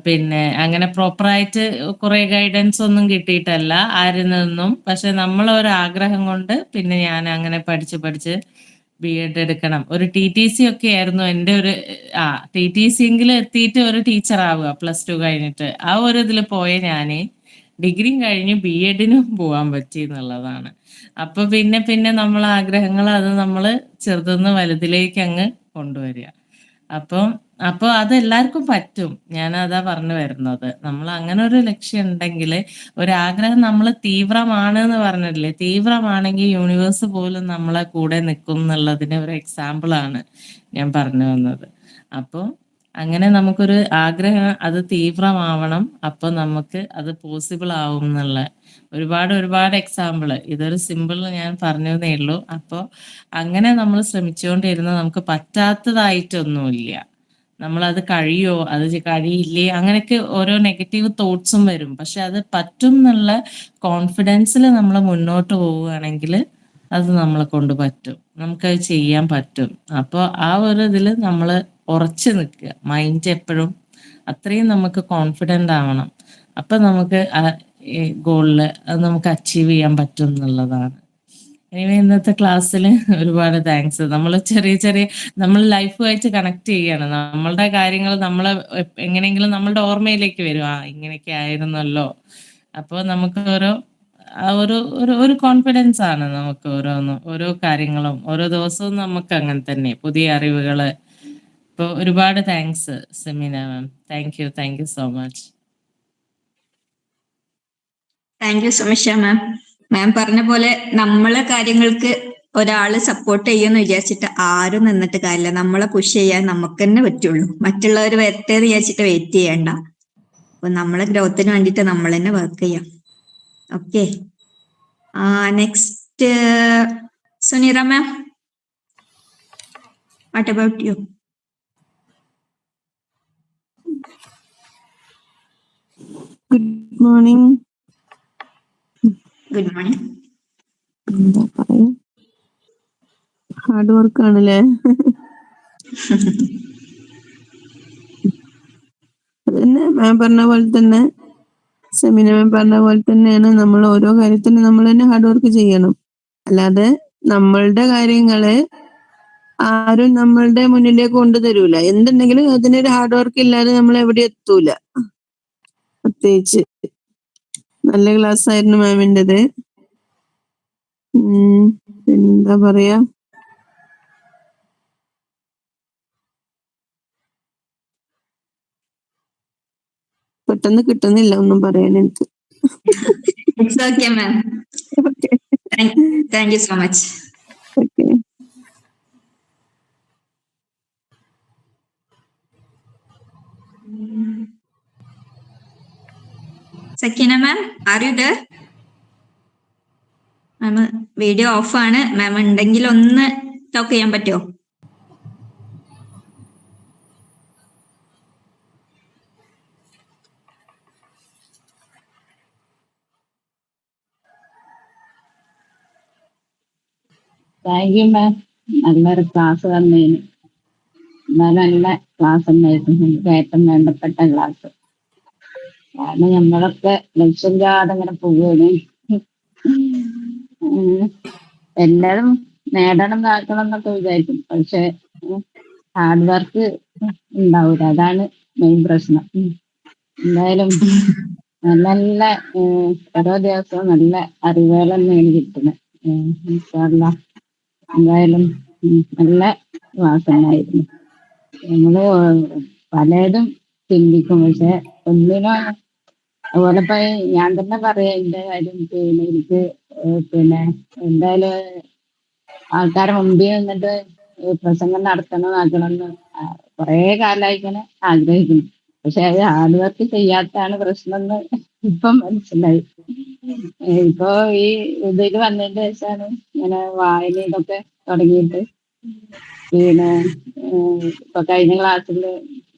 പിന്നെ അങ്ങനെ പ്രോപ്പറായിട്ട് കുറെ ഗൈഡൻസ് ഒന്നും കിട്ടിയിട്ടല്ല ആരിൽ നിന്നും. പക്ഷെ നമ്മളൊരാഗ്രഹം കൊണ്ട് പിന്നെ ഞാൻ അങ്ങനെ പഠിച്ച് ബി.എഡ് എടുക്കണം. ഒരു ടി.ടി.സി ഒക്കെ ആയിരുന്നു എൻ്റെ ഒരു ടി.ടി.സി എങ്കിലും എത്തിയിട്ട് ഒരു ടീച്ചർ ആവുക +2 കഴിഞ്ഞിട്ട്. ആ ഒരു ഇതിൽ പോയ ഞാന് ഡിഗ്രിയും കഴിഞ്ഞ് ബി.എഡിനും പോകാൻ പറ്റി എന്നുള്ളതാണ്. അപ്പൊ പിന്നെ നമ്മളെ ആഗ്രഹങ്ങൾ അത് നമ്മൾ ചെറുതുനിന്ന് വലുതിലേക്ക് അങ്ങ് കൊണ്ടുവരിക. അപ്പോൾ അതെല്ലാവർക്കും പറ്റും. ഞാൻ അതാ പറഞ്ഞു വരുന്നത്. നമ്മൾ അങ്ങനെ ഒരു ലക്ഷ്യം ഉണ്ടെങ്കിൽ, ഒരാഗ്രഹം നമ്മൾ തീവ്രമാണ് എന്ന് പറഞ്ഞിട്ടില്ലേ, തീവ്രമാണെങ്കിൽ യൂണിവേഴ്സ് പോലും നമ്മളെ കൂടെ നിൽക്കും എന്നുള്ളതിന് ഒരു എക്സാമ്പിളാണ് ഞാൻ പറഞ്ഞു വന്നത്. അപ്പോൾ അങ്ങനെ നമുക്കൊരു ആഗ്രഹം അത് തീവ്രമാവണം. അപ്പോൾ നമുക്ക് അത് പോസിബിൾ ആവും എന്നുള്ള ഒരുപാട് എക്സാമ്പിൾ. ഇതൊരു സിമ്പിൾ ഞാൻ പറഞ്ഞതേ ഉള്ളൂ. അപ്പോൾ അങ്ങനെ നമ്മൾ ശ്രമിച്ചുകൊണ്ടിരുന്ന നമുക്ക് പറ്റാത്തതായിട്ടൊന്നുമില്ല. നമ്മളത് കഴിയോ അത് കഴിയില്ലേ അങ്ങനെയൊക്കെ ഓരോ നെഗറ്റീവ് തോട്ട്സും വരും. പക്ഷെ അത് പറ്റും എന്നുള്ള കോൺഫിഡൻസിൽ നമ്മൾ മുന്നോട്ട് പോവുകയാണെങ്കിൽ അത് നമ്മളെ കൊണ്ട് പറ്റും. നമുക്കത് ചെയ്യാൻ പറ്റും. അപ്പോൾ ആ ഒരു ഇതിൽ നമ്മൾ ഉറച്ചു നിൽക്കുക. മൈൻഡ് എപ്പോഴും അത്രയും നമുക്ക് കോൺഫിഡൻ്റ് ആവണം. അപ്പം നമുക്ക് ആ ഗോളിൽ അത് നമുക്ക് അച്ചീവ് ചെയ്യാൻ പറ്റും എന്നുള്ളതാണ്. എനിവേ ഇന്നത്തെ ക്ലാസ്സിൽ ഒരുപാട് താങ്ക്സ്. നമ്മൾ ചെറിയ നമ്മൾ ലൈഫുമായിട്ട് കണക്ട് ചെയ്യാണ്. നമ്മളുടെ കാര്യങ്ങൾ നമ്മളെ എങ്ങനെയെങ്കിലും നമ്മളുടെ ഓർമ്മയിലേക്ക് വരും. ഇങ്ങനെയൊക്കെ ആയിരുന്നല്ലോ. അപ്പോൾ നമുക്ക് ഒരു കോൺഫിഡൻസ് ആണ് നമുക്ക് ഓരോ കാര്യങ്ങളും ഓരോ ദിവസവും നമുക്ക് അങ്ങനെ തന്നെ പുതിയ അറിവുകൾ. ഇപ്പോൾ ഒരുപാട് thanks Semina ma'am. Thank you so much. Thank you Sumisha ma'am. Ma'am പറഞ്ഞ പോലെ നമ്മളെ കാര്യങ്ങൾക്ക് ഒരാള് സപ്പോർട്ട് ചെയ്യുമെന്ന് വിചാരിച്ചിട്ട് ആരും നിന്നിട്ട് കാര്യമില്ല. നമ്മളെ പുഷ് ചെയ്യാൻ നമുക്ക് തന്നെ പറ്റുള്ളൂ. മറ്റുള്ളവർ വരട്ടെ എന്ന് വിചാരിച്ചിട്ട് വെയിറ്റ് ചെയ്യണ്ട. അപ്പൊ നമ്മളെ ഗ്രോത്തിന് വേണ്ടിയിട്ട് നമ്മൾ തന്നെ വർക്ക് ചെയ്യാം. Okay, next Suneera ma'am, what about you? Good morning. Good morning. എന്താ പറയാ, ഹാർഡ് വർക്ക് ആണല്ലേ. അതന്നെ മാം പറഞ്ഞ പോലെ തന്നെ, സെമിന മാം പറഞ്ഞ പോലെ തന്നെയാണ്. നമ്മൾ ഓരോ കാര്യത്തിനും നമ്മൾ തന്നെ ഹാർഡ് വർക്ക് ചെയ്യണം. അല്ലാതെ നമ്മളുടെ കാര്യങ്ങള് ആരും നമ്മളുടെ മുന്നിലേക്ക് കൊണ്ടുതരൂല. എന്തുണ്ടെങ്കിലും അതിനൊരു ഹാർഡ് വർക്ക് ഇല്ലാതെ നമ്മൾ എവിടെ എത്തൂല. പ്രത്യേകിച്ച് നല്ല ക്ലാസ് ആയിരുന്നു മാമിൻ്റെത്. എന്താ പറയാ, പെട്ടെന്ന് കിട്ടുന്നില്ല ഒന്നും പറയാൻ എനിക്ക്. It's okay ma'am. Thank you so much. Okay. Sakeena ma'am, are you there? Ma'am video off ആണ്. മാം ഉണ്ടെങ്കിൽ ഒന്ന് ടോക്ക് ചെയ്യാൻ പറ്റുമോ? Thank you ma'am. നല്ലൊരു ക്ലാസ് തന്നതിന്. നല്ല ക്ലാസ് തന്നെയായിരുന്നു. എനിക്ക് ഏറ്റവും വേണ്ടപ്പെട്ട ക്ലാസ്. കാരണം നമ്മളൊക്കെ ലക്ഷ്യമില്ലാതെ അങ്ങനെ പോവുകയാണ്. എല്ലാവരും നേടണം കാക്കണം എന്നൊക്കെ വിചാരിക്കും. പക്ഷെ ഹാർഡ് വർക്ക് ഉണ്ടാവൂല. അതാണ് മെയിൻ പ്രശ്നം. എന്തായാലും നല്ല ഓരോ ദിവസവും നല്ല അറിവുകൾ തന്നെയാണ് കിട്ടുന്നത്. എന്തായാലും നല്ല ക്ലാസ് തന്നെയായിരുന്നു. നമ്മള് പലതും ചിന്തിക്കും, പക്ഷെ ഒന്നിനും അതുപോലെ ഇപ്പൊ ഞാൻ തന്നെ പറയാം എന്റെ കാര്യം. പിന്നെ എനിക്ക് എന്തായാലും ആൾക്കാരെ മുമ്പിൽ നിന്നിട്ട് പ്രസംഗം നടത്തണമെന്ന് കുറെ കാലമായി ഇങ്ങനെ ആഗ്രഹിക്കുന്നു. പക്ഷെ അത് ഹാർഡ് വർക്ക് ചെയ്യാത്തതാണ് പ്രശ്നം എന്ന് ഇപ്പം മനസ്സിലായി. ഇപ്പൊ ഈ ഇതിൽ വന്നതിന്റെ ശേഷമാണ് ഇങ്ങനെ വായന ഇതൊക്കെ തുടങ്ങിയിട്ട്. പിന്നെ ഇപ്പൊ കഴിഞ്ഞ ക്ലാസ്സിൽ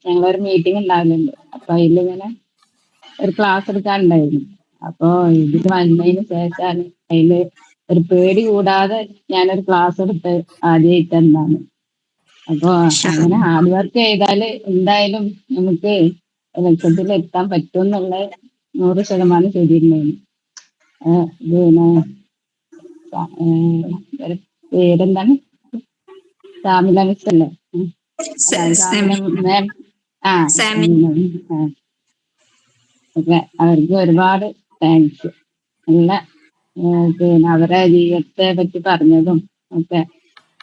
ഞങ്ങളൊരു മീറ്റിംഗ് ഉണ്ടാവലുണ്ട്. അപ്പൊ അതിലിങ്ങനെ ഒരു ക്ലാസ് എടുക്കാനുണ്ടായിരുന്നു. അപ്പൊ ഇതിൽ വന്നതിന് ശേഷമാണ് അതില് ഒരു പേടി കൂടാതെ ഞാനൊരു ക്ലാസ് എടുത്ത് ആദ്യമായിട്ട് എന്താണ് അപ്പൊ അങ്ങനെ ഹാർഡ് വർക്ക് ചെയ്താല് എന്തായാലും നമുക്ക് ലക്ഷ്യത്തിൽ എത്താൻ പറ്റും എന്നുള്ള 100% ശരിയുണ്ടായിരുന്നു. പിന്നെ ഒരു പേരെന്താണ്, സാമില മിസ് അല്ലേ? സാമില മാം. ആ സാമി. ആ, ഒക്കെ അവർക്ക് ഒരുപാട് താങ്ക്സ്. നല്ല പിന്നെ അവരെ ജീവിതത്തെ പറ്റി പറഞ്ഞതും ഒക്കെ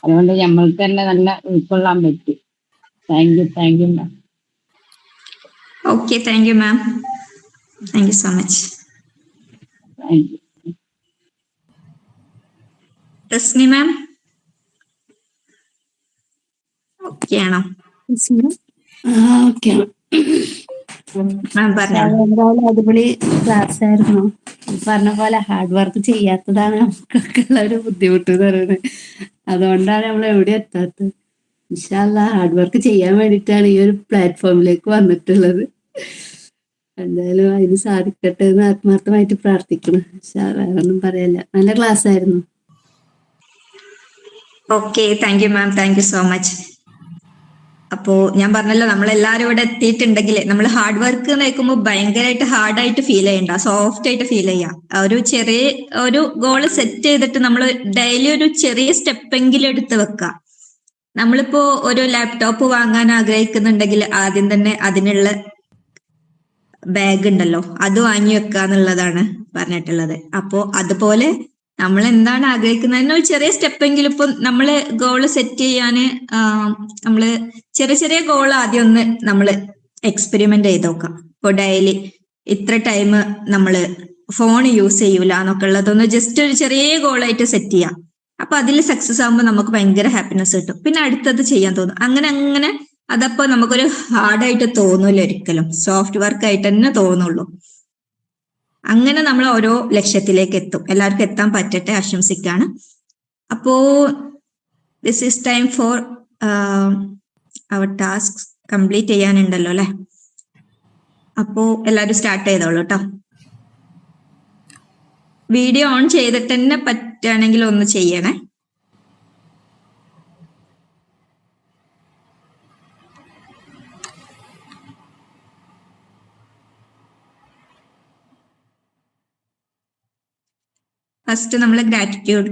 അതുകൊണ്ട് നമ്മൾക്ക് തന്നെ നല്ല ഉൾക്കൊള്ളാൻ പറ്റി. Thank you ma'am. Okay, thank you ma'am. Thank you so much. Thank U. Rasni ma'am okay ആണോ? ഓക്കെ മാം പറഞ്ഞോളൂ. എന്തായാലും അടിപൊളി ക്ലാസ് ആയിരുന്നു. പറഞ്ഞ പോലെ ഹാർഡ് വർക്ക് ചെയ്യാത്തതാണ് നമുക്കൊക്കെ ഉള്ള ഒരു ബുദ്ധിമുട്ട് എന്ന് പറയുന്നത്. അതുകൊണ്ടാണ് നമ്മൾ എവിടെ എത്താത്തത്. ഇൻഷാ അല്ലാഹ് ഹാർഡ് വർക്ക് ചെയ്യാൻ വേണ്ടിയിട്ടാണ് ഈ ഒരു പ്ലാറ്റ്ഫോമിലേക്ക് വന്നിട്ടുള്ളത്. എന്തായാലും അതിന് സാധിക്കട്ടെ എന്ന് ആത്മാർത്ഥമായിട്ട് പ്രാർത്ഥിക്കണം. ഇൻഷാ അല്ലാഹ്, വേറൊന്നും പറയല്ല. നല്ല ക്ലാസ് ആയിരുന്നു. Okay, thank you ma'am, thank you so much. അപ്പോ ഞാൻ പറഞ്ഞല്ലോ, നമ്മളെല്ലാരും ഇവിടെ എത്തിയിട്ടുണ്ടെങ്കിൽ നമ്മൾ ഹാർഡ് വർക്ക് നോക്കുമ്പോൾ ഭയങ്കരമായിട്ട് ഹാർഡായിട്ട് ഫീൽ ചെയ്യണ്ട, സോഫ്റ്റ് ആയിട്ട് ഫീൽ ചെയ്യാം. ഒരു ചെറിയ ഒരു ഗോള് സെറ്റ് ചെയ്തിട്ട് നമ്മൾ ഡെയിലി ഒരു ചെറിയ സ്റ്റെപ്പെങ്കിലും എടുത്ത് വെക്കാം. നമ്മളിപ്പോ ഒരു ലാപ്ടോപ്പ് വാങ്ങാൻ ആഗ്രഹിക്കുന്നുണ്ടെങ്കിൽ ആദ്യം തന്നെ അതിനുള്ള ബാഗ് ഉണ്ടല്ലോ, അത് വാങ്ങി വെക്കുക എന്നുള്ളതാണ് പറഞ്ഞിട്ടുള്ളത്. അപ്പോ അതുപോലെ നമ്മൾ എന്താണ് ആഗ്രഹിക്കുന്നതിന് ഒരു ചെറിയ സ്റ്റെപ്പെങ്കിലും, ഇപ്പൊ നമ്മള് ഗോള് സെറ്റ് ചെയ്യാന് നമ്മള് ചെറിയ ചെറിയ ഗോൾ ആദ്യം ഒന്ന് നമ്മള് എക്സ്പെരിമെന്റ് ചെയ്ത് നോക്കാം. ഇപ്പൊ ഡെയിലി ഇത്ര ടൈം നമ്മള് ഫോൺ യൂസ് ചെയ്യൂല എന്നൊക്കെ ഉള്ളതൊന്ന് ജസ്റ്റ് ഒരു ചെറിയ ഗോളായിട്ട് സെറ്റ് ചെയ്യാം. അപ്പൊ അതിൽ സക്സസ് ആകുമ്പോൾ നമുക്ക് ഭയങ്കര ഹാപ്പിനെസ് കിട്ടും. പിന്നെ അടുത്തത് ചെയ്യാൻ തോന്നും. അങ്ങനെ അങ്ങനെ അതപ്പോ നമുക്കൊരു ഹാർഡായിട്ട് തോന്നൂല, ഒരിക്കലും സോഫ്റ്റ് വർക്ക് ആയിട്ട് തന്നെ തോന്നുള്ളൂ. അങ്ങനെ നമ്മൾ ഓരോ ലക്ഷ്യത്തിലേക്ക് എത്തും. എല്ലാവർക്കും എത്താൻ പറ്റട്ടെ ആശംസിക്കാണ്. അപ്പോ this is time for our task complete ചെയ്യാനുണ്ടല്ലോ അല്ലെ? അപ്പോ എല്ലാവരും സ്റ്റാർട്ട് ചെയ്തോളൂ കേട്ടോ. വീഡിയോ ഓൺ ചെയ്തിട്ട് തന്നെ പറ്റുകയാണെങ്കിൽ ഒന്ന് ചെയ്യണേ. ഫസ്റ്റ് നമ്മൾ ഗ്രാറ്റിറ്റ്യൂഡ്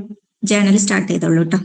ജേർണൽ സ്റ്റാർട്ട് ചെയ്തോളൂ കേട്ടോ.